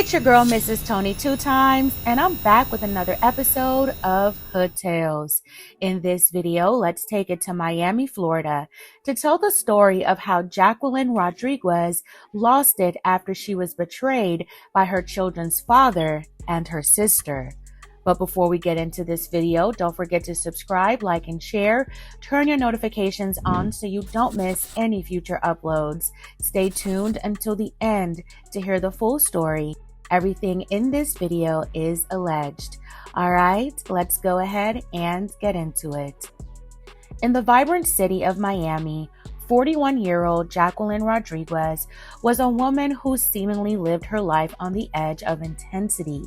It's your girl, Mrs. Tony, 2 times, and I'm back with another episode of Hood Tales. In this video, let's take it to Miami, Florida, to tell the story of how Jacqueline Rodriguez lost it after she was betrayed by her children's father and her sister. But before we get into this video, don't forget to subscribe, like, and share. Turn your notifications on so you don't miss any future uploads. Stay tuned until the end to hear the full story. Everything in this video is alleged. All right, let's go ahead and get into it. In the vibrant city of Miami, 41-year-old Jacqueline Rodriguez was a woman who seemingly lived her life on the edge of intensity.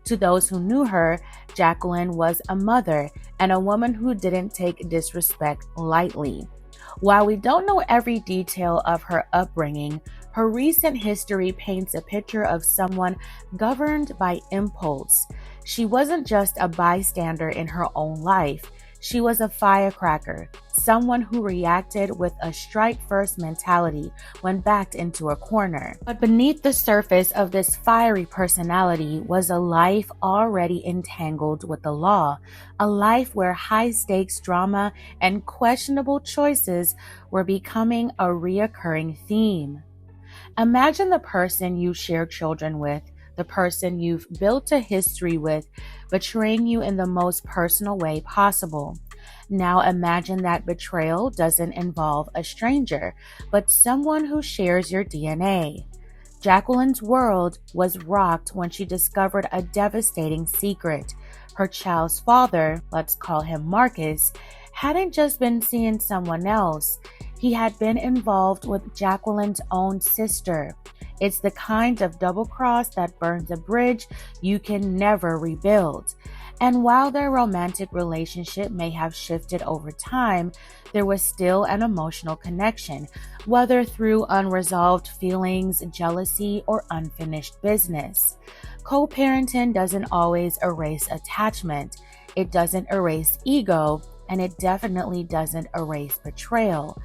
To those who knew her, Jacqueline was a mother and a woman who didn't take disrespect lightly. While we don't know every detail of her upbringing, her recent history paints a picture of someone governed by impulse. She wasn't just a bystander in her own life. She was a firecracker, someone who reacted with a strike-first mentality when backed into a corner. But beneath the surface of this fiery personality was a life already entangled with the law, a life where high-stakes drama and questionable choices were becoming a reoccurring theme. Imagine the person you share children with, the person you've built a history with, betraying you in the most personal way possible. Now imagine that betrayal doesn't involve a stranger, but someone who shares your DNA. Jacqueline's world was rocked when she discovered a devastating secret. Her child's father, let's call him Marcus, hadn't just been seeing someone else. He had been involved with Jacqueline's own sister. It's the kind of double cross that burns a bridge you can never rebuild. And while their romantic relationship may have shifted over time, there was still an emotional connection, whether through unresolved feelings, jealousy, or unfinished business. Co-parenting doesn't always erase attachment. It doesn't erase ego, and it definitely doesn't erase betrayal.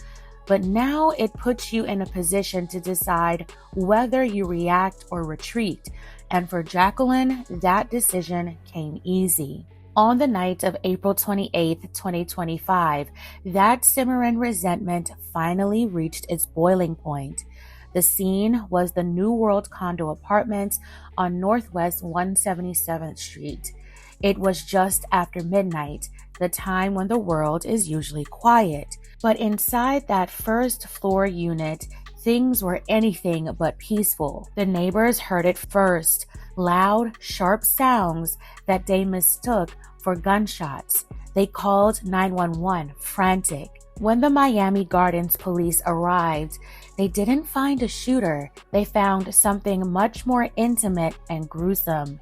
But now it puts you in a position to decide whether you react or retreat. And for Jacqueline, that decision came easy. On the night of April 28, 2025, that simmering resentment finally reached its boiling point. The scene was the New World condo apartments on Northwest 177th Street. It was just after midnight, the time when the world is usually quiet. But inside that first floor unit, things were anything but peaceful. The neighbors heard it first, loud, sharp sounds that they mistook for gunshots. They called 911, frantic. When the Miami Gardens police arrived, they didn't find a shooter. They found something much more intimate and gruesome.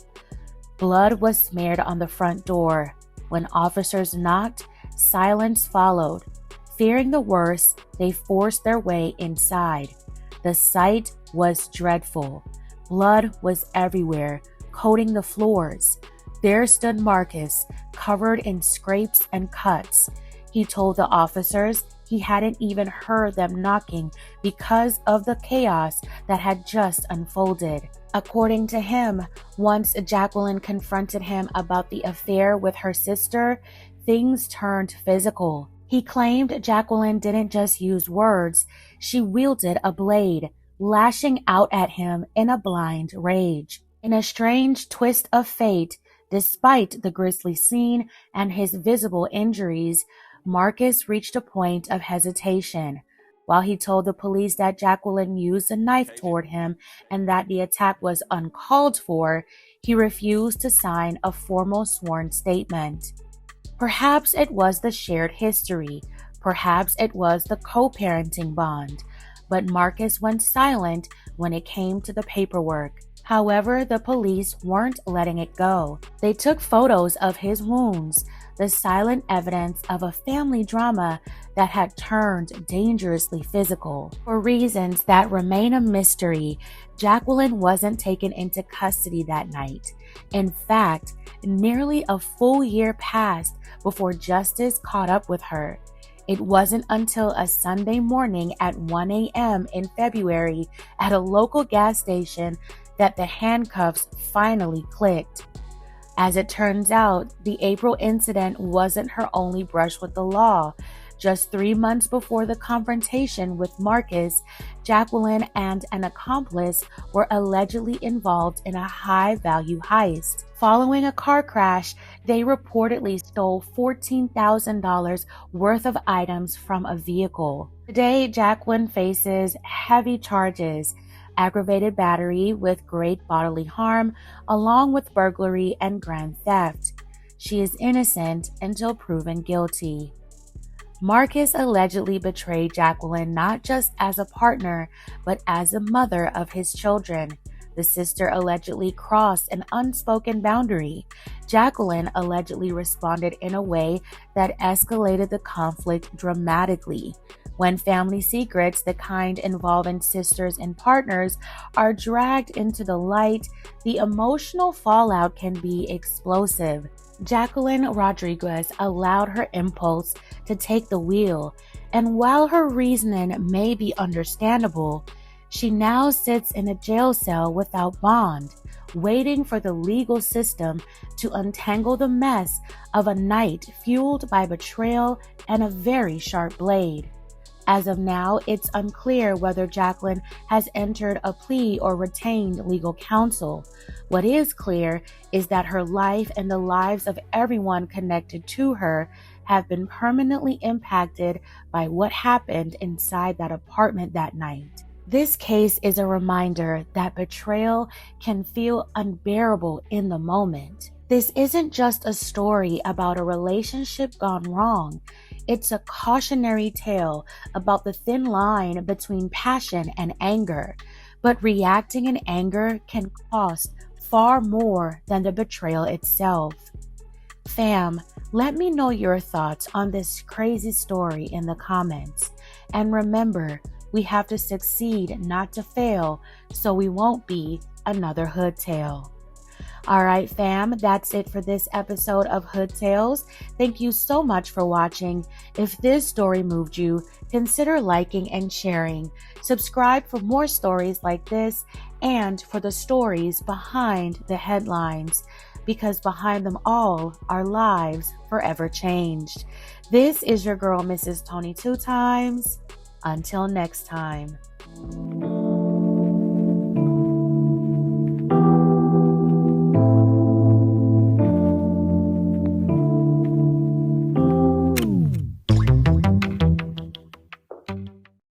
Blood was smeared on the front door. When officers knocked, silence followed. Fearing the worst, they forced their way inside. The sight was dreadful. Blood was everywhere, coating the floors. There stood Marcus, covered in scrapes and cuts. He told the officers he hadn't even heard them knocking because of the chaos that had just unfolded. According to him, once Jacqueline confronted him about the affair with her sister, things turned physical. He claimed Jacqueline didn't just use words, she wielded a blade, lashing out at him in a blind rage. In a strange twist of fate, despite the grisly scene and his visible injuries, Marcus reached a point of hesitation. While he told the police that Jacqueline used a knife toward him and that the attack was uncalled for, he refused to sign a formal sworn statement. Perhaps it was the shared history. Perhaps it was the co-parenting bond. But Marcus went silent when it came to the paperwork. However, the police weren't letting it go. They took photos of his wounds, the silent evidence of a family drama that had turned dangerously physical. For reasons that remain a mystery, Jacqueline wasn't taken into custody that night. In fact, nearly a full year passed before justice caught up with her. It wasn't until a Sunday morning at 1 a.m. in February at a local gas station that the handcuffs finally clicked. As it turns out, the April incident wasn't her only brush with the law. Just 3 months before the confrontation with Marcus, Jacqueline and an accomplice were allegedly involved in a high-value heist. Following a car crash, they reportedly stole $14,000 worth of items from a vehicle. Today, Jacqueline faces heavy charges: aggravated battery with great bodily harm, along with burglary and grand theft. She is innocent until proven guilty. Marcus allegedly betrayed Jacqueline not just as a partner, but as a mother of his children. The sister allegedly crossed an unspoken boundary. Jacqueline allegedly responded in a way that escalated the conflict dramatically. When family secrets, the kind involving sisters and partners, are dragged into the light, the emotional fallout can be explosive. Jacqueline Rodriguez allowed her impulse to take the wheel, and while her reasoning may be understandable, she now sits in a jail cell without bond, waiting for the legal system to untangle the mess of a night fueled by betrayal and a very sharp blade. As of now, it's unclear whether Jacqueline has entered a plea or retained legal counsel. What is clear is that her life and the lives of everyone connected to her have been permanently impacted by what happened inside that apartment that night. This case is a reminder that betrayal can feel unbearable in the moment. This isn't just a story about a relationship gone wrong. It's a cautionary tale about the thin line between passion and anger. But reacting in anger can cost far more than the betrayal itself. Fam, let me know your thoughts on this crazy story in the comments. And remember, we have to succeed not to fail, so we won't be another hood tale. All right, fam, that's it for this episode of Hood Tales. Thank you so much for watching. If this story moved you, consider liking and sharing. Subscribe for more stories like this and for the stories behind the headlines, because behind them all are lives forever changed. This is your girl, Mrs. Tony 2 Times. Until next time.